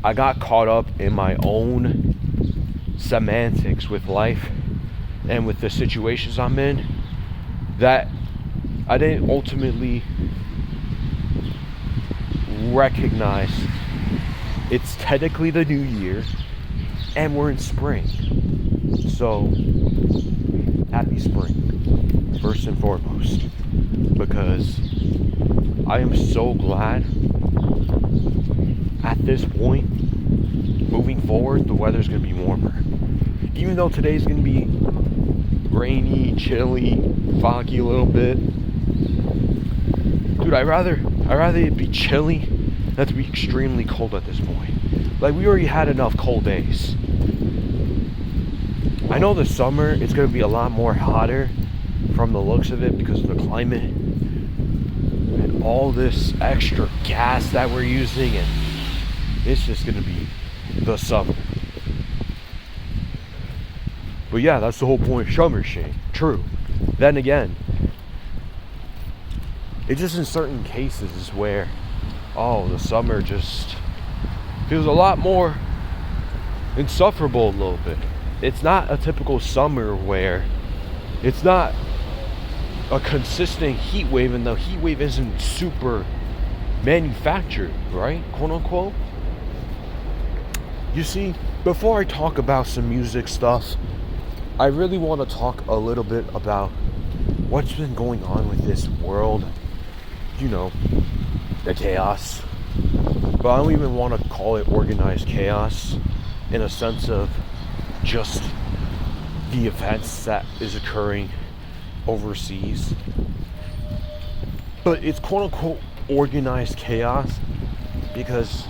I got caught up in my own semantics with life and with the situations I'm in that I didn't ultimately recognize it's technically the new year and we're in spring. So happy spring, first and foremost, because I am so glad at this point, moving forward, the weather's going to be warmer. Even though today's going to be rainy, chilly, foggy a little bit. Dude, I'd rather it be chilly than to be extremely cold at this point. Like, we already had enough cold days. I know the summer it's going to be a lot more hotter from the looks of it because of the climate and all this extra gas that we're using, and it's just going to be the summer. But yeah, that's the whole point of summer shit. True. Then again, it's just in certain cases where, the summer just feels a lot more insufferable a little bit. It's not a typical summer where it's not a consistent heat wave, and the heat wave isn't super manufactured, right? Quote unquote. You see, before I talk about some music stuff, I really want to talk a little bit about what's been going on with this world. You know, the chaos. But I don't even want to call it organized chaos in a sense of just the events that is occurring overseas. But it's quote unquote organized chaos because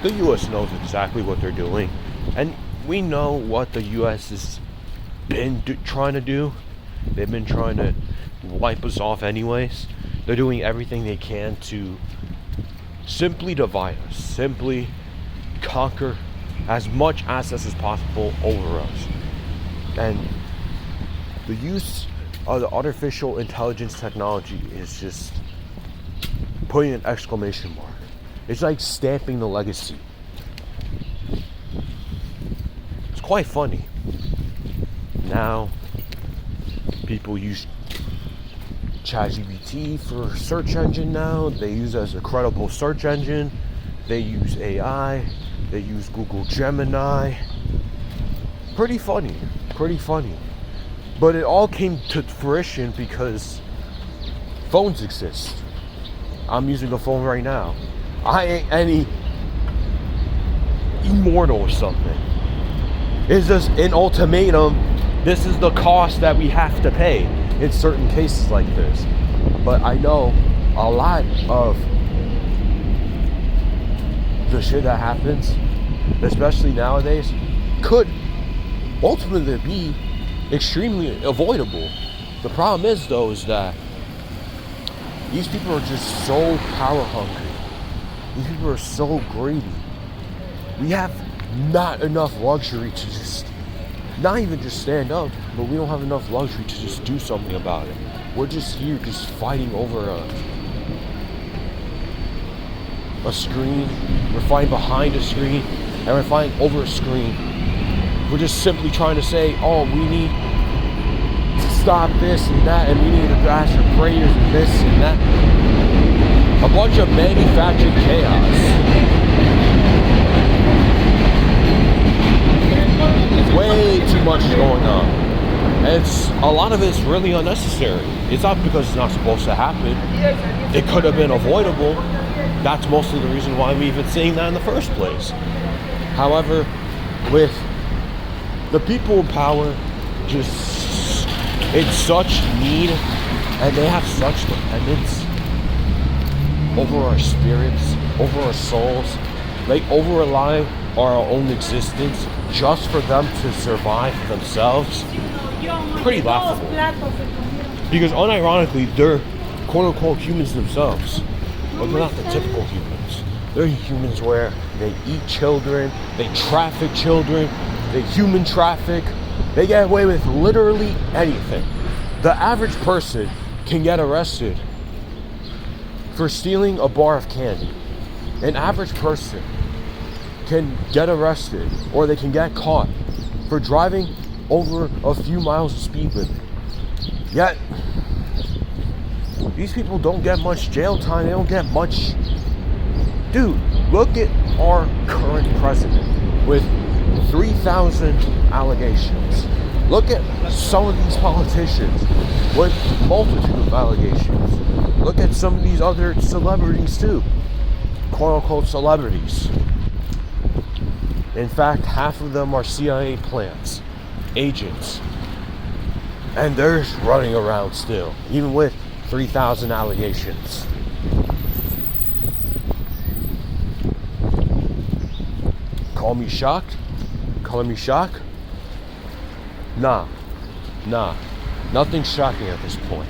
the US knows exactly what they're doing. And we know what the US has been trying to do. They've been trying to wipe us off anyways. They're doing everything they can to simply divide us, simply conquer as much access as possible over us. And the use of the artificial intelligence technology is just putting an exclamation mark. It's like stamping the legacy. It's quite funny. Now, people use ChatGPT for search engine now. They use it as a credible search engine. They use AI. They use Google Gemini. Pretty funny. But it all came to fruition because phones exist. I'm using a phone right now. I ain't any immortal or something. It's just an ultimatum. This is the cost that we have to pay in certain cases like this. But I know a lot of the shit that happens, especially nowadays, could ultimately be extremely avoidable. The problem is though is that these people are just so power hungry. These people are so greedy. We have not enough luxury to just, not even just stand up, but we don't have enough luxury to just do something about it. We're just here just fighting over a screen. We're fighting behind a screen, and we're fighting over a screen. We're just simply trying to say, we need to stop this and that, and we need to ask for prayers and this and that. A bunch of manufactured chaos. Way too much is going on. And a lot of it's really unnecessary. It's not because it's not supposed to happen. It could have been avoidable. That's mostly the reason why we've been seeing that in the first place. However, with the people in power just in such need, and they have such dependence over our spirits, over our souls, they over-rely on our own existence just for them to survive themselves. Pretty laughable. Because unironically, they're quote-unquote humans themselves, but they're not the typical humans. They're humans where they eat children, they traffic children, they human traffic, they get away with literally anything. The average person can get arrested for stealing a bar of candy. An average person can get arrested or they can get caught for driving over a few miles of speed limit. Yet, these people don't get much jail time. They don't get much. Dude, look at our current president with 3,000 allegations. Look at some of these politicians with multitude of allegations. Look at some of these other celebrities too. Quote unquote celebrities. In fact, half of them are CIA plants, agents. And they're running around still, even with 3,000 allegations. Call me shocked? Calling me shocked? Nah. Nothing shocking at this point.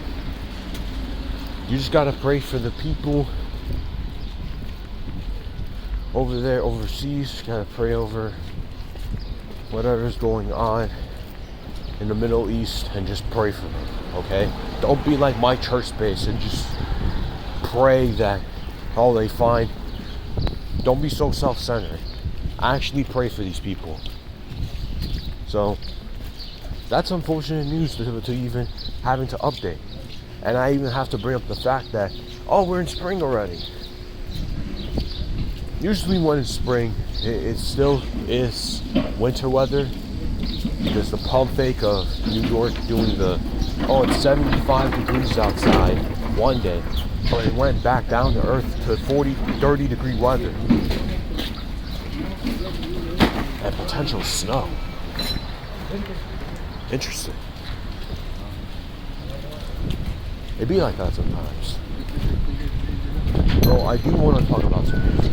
You just gotta pray for the people over there, overseas. You gotta pray over whatever's going on in the Middle East and just pray for them, okay? Don't be like my church space and just pray that all they find. Don't be so self-centered. Actually pray for these people. So that's unfortunate news to even having to update. And I even have to bring up the fact that, oh, we're in spring already. Usually when it's spring, it still is winter weather, because the pump fake of New York doing it's 75 degrees outside one day, but it went back down to earth to 40, 30 degree weather. And potential snow. Interesting. It be like that sometimes. So I do want to talk about some music.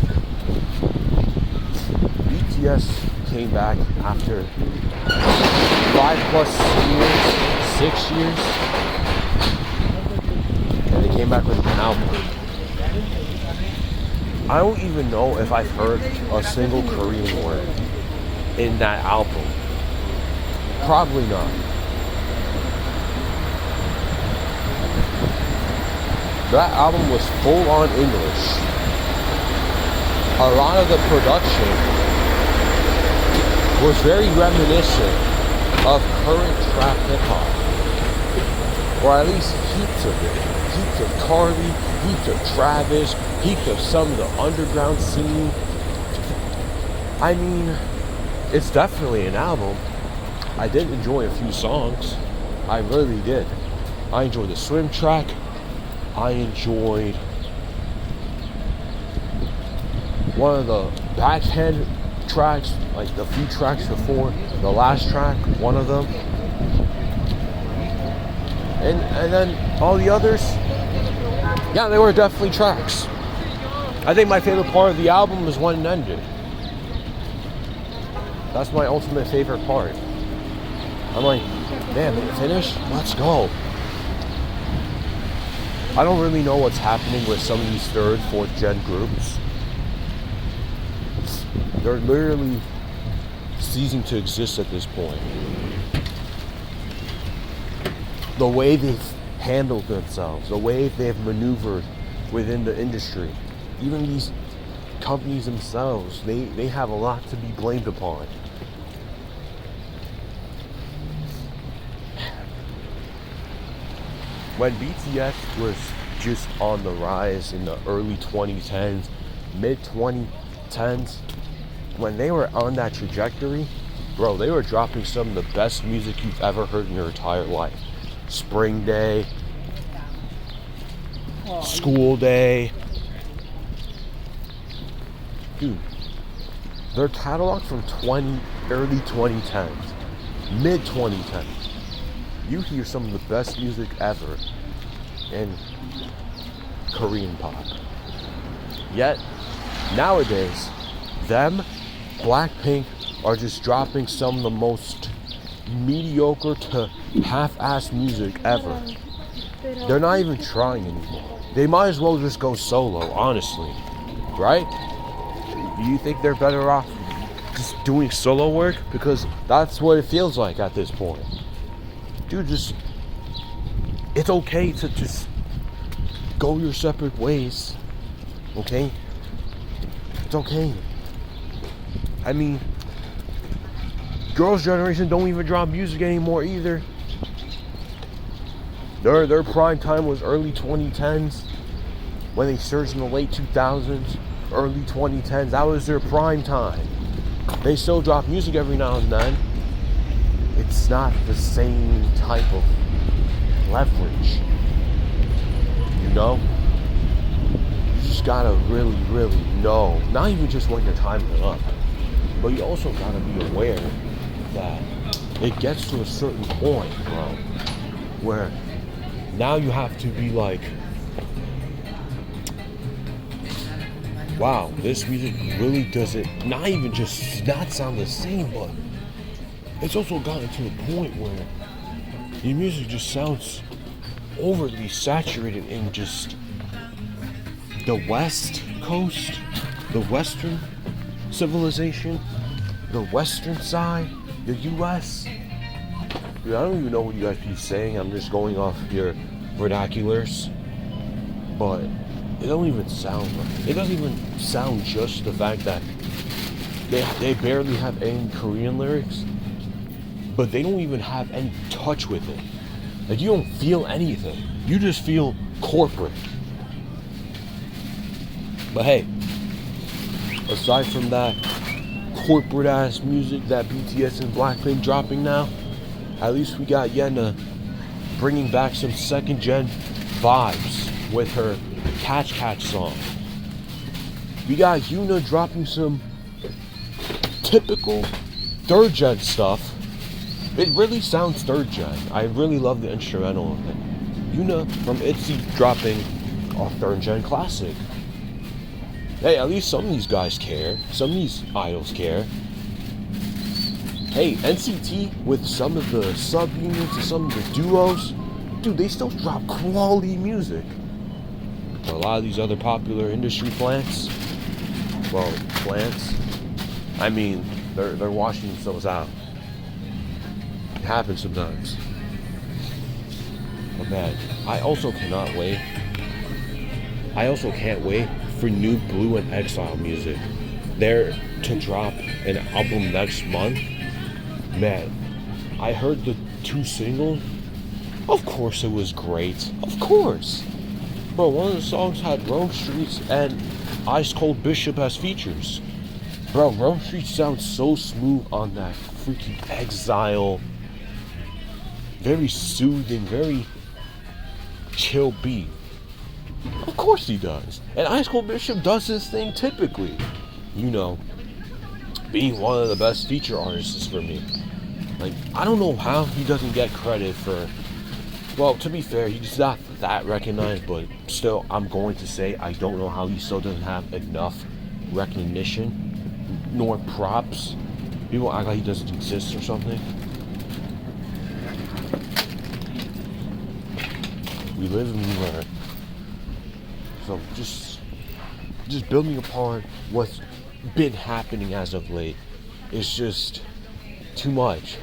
BTS came back after 5+ years, 6 years, and they came back with an album. I don't even know if I've heard a single Korean word in that album. Probably not. That album was full on English. A lot of the production was very reminiscent of current trap hip hop. Or at least heaps of it. Heaps of Cardi, heaps of Travis, heaps of some of the underground scene. I mean, it's definitely an album. I did enjoy a few songs. I really did. I enjoyed the swim track. I enjoyed one of the backhand tracks, like the few tracks before the last track, one of them. And then all the others, yeah, they were definitely tracks. I think my favorite part of the album is when it ended. That's my ultimate favorite part. I'm like, damn, it finished? Let's go. I don't really know what's happening with some of these 3rd, 4th gen groups. They're literally ceasing to exist at this point. The way they've handled themselves, the way they've maneuvered within the industry, even these companies themselves, they have a lot to be blamed upon. When BTS was just on the rise in the early 2010s, mid 2010s, when they were on that trajectory, bro, they were dropping some of the best music you've ever heard in your entire life. Spring Day, School Day. Dude, their catalog from early 2010s, mid 2010s. You hear some of the best music ever in Korean pop. Yet, nowadays, Blackpink are just dropping some of the most mediocre to half-assed music ever. They're not even trying anymore. They might as well just go solo, honestly. Right? Do you think they're better off just doing solo work? Because that's what it feels like at this point. Dude, it's okay to just go your separate ways, okay? It's okay. I mean, girls' generation don't even drop music anymore either. Their prime time was early 2010s when they surged in the late 2000s, early 2010s. That was their prime time. They still drop music every now and then. It's not the same type of leverage, you know? You just gotta really, really know, not even just when your time is up, but you also gotta be aware that it gets to a certain point, bro, where now you have to be like, wow, this music really doesn't, not even just not sound the same, but it's also gotten to a point where your music just sounds overly saturated in just the West Coast, the Western civilization, the Western side, the US. Dude, I don't even know what you guys be saying. I'm just going off your vernaculars. But it don't even sound right. It doesn't even sound just the fact that they barely have any Korean lyrics, but they don't even have any touch with it. Like, you don't feel anything. You just feel corporate. But hey, aside from that corporate ass music that BTS and Blackpink dropping now, at least we got Yena bringing back some second gen vibes with her Catch Catch song. We got Yuna dropping some typical third gen stuff. It really sounds third gen. I really love the instrumental of it. Yuna from ITZY dropping a third gen classic. Hey, at least some of these guys care. Some of these idols care. Hey, NCT with some of the sub-units and some of the duos, dude, they still drop quality music. But a lot of these other popular industry plants, I mean, they're washing themselves out. It happens sometimes. But man, I also can't wait for new Blue and Exile music. They're to drop an album next month. Man, I heard the 2 singles. Of course it was great. Of course. Bro, one of the songs had Rome Streets and Ice Cold Bishop as features. Bro, Rome Streets sounds so smooth on that freaking Exile. Very soothing, very chill beat. Of course he does. And Ice Cold Bishop does his thing typically. You know, being one of the best feature artists for me. Like, I don't know how he doesn't get credit for, well, to be fair, he's not that recognized, but still, I'm going to say I don't know how he still doesn't have enough recognition, nor props. People act like he doesn't exist or something. We live and we learn. So just building upon what's been happening as of late is just too much.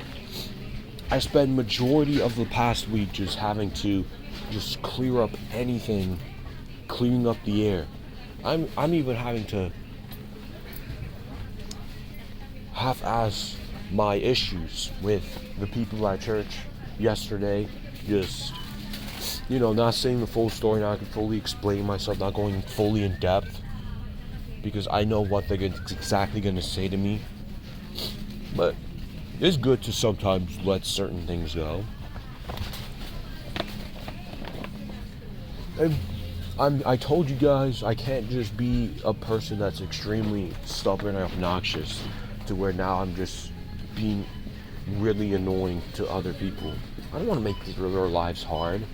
I spend majority of the past week just having to just clear up anything, cleaning up the air. I'm even having to half-ass my issues with the people at church yesterday. Just, you know, not saying the full story, not fully explain myself, not going fully in depth, because I know what they're exactly going to say to me. But it's good to sometimes let certain things go. And I told you guys I can't just be a person that's extremely stubborn and obnoxious to where now I'm just being really annoying to other people. I don't want to make their lives hard.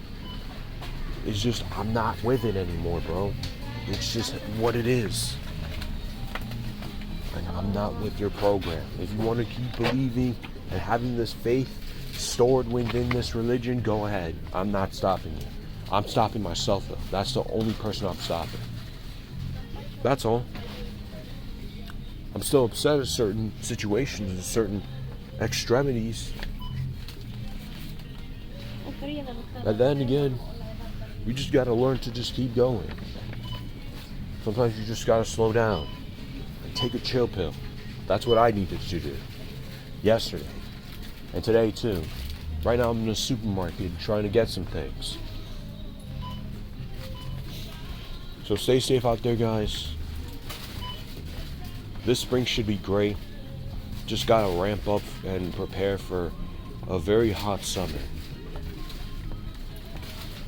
It's just I'm not with it anymore, bro. It's just what it is. And I'm not with your program. If you want to keep believing and having this faith stored within this religion, go ahead. I'm not stopping you. I'm stopping myself though. That's the only person I'm stopping. That's all. I'm still upset at certain situations and certain extremities. But then again, you just gotta learn to just keep going. Sometimes you just gotta slow down and take a chill pill. That's what I needed to do yesterday and today too. Right now I'm in the supermarket trying to get some things. So stay safe out there, guys. This spring should be great. Just gotta ramp up and prepare for a very hot summer.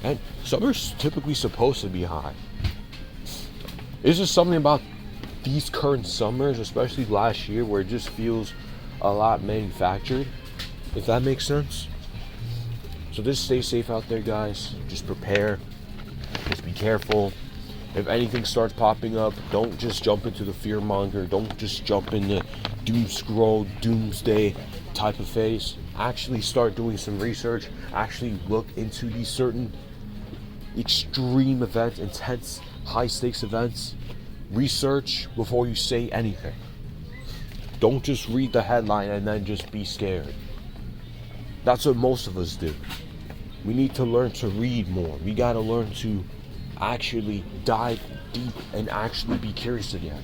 And summer's typically supposed to be hot. It's just something about these current summers, especially last year, where it just feels a lot manufactured, if that makes sense. So just stay safe out there, guys. Just prepare. Just be careful. If anything starts popping up, don't just jump into the fear monger. Don't just jump in the doom scroll, doomsday type of phase. Actually start doing some research. Actually look into these certain extreme events, intense, high stakes events. Research before you say anything. Don't just read the headline and then just be scared. That's what most of us do. We need to learn to read more. We gotta learn to actually dive deep and actually be curious again.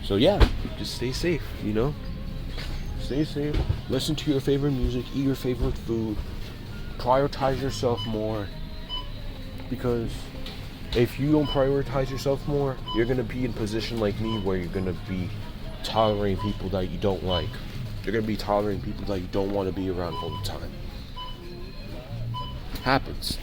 So yeah, just stay safe, you know? Stay safe. Listen to your favorite music, eat your favorite food. Prioritize yourself more. Because if you don't prioritize yourself more, you're gonna be in a position like me where you're gonna be tolerating people that you don't like. You're gonna be tolerating people that you don't want to be around all the time. Happens.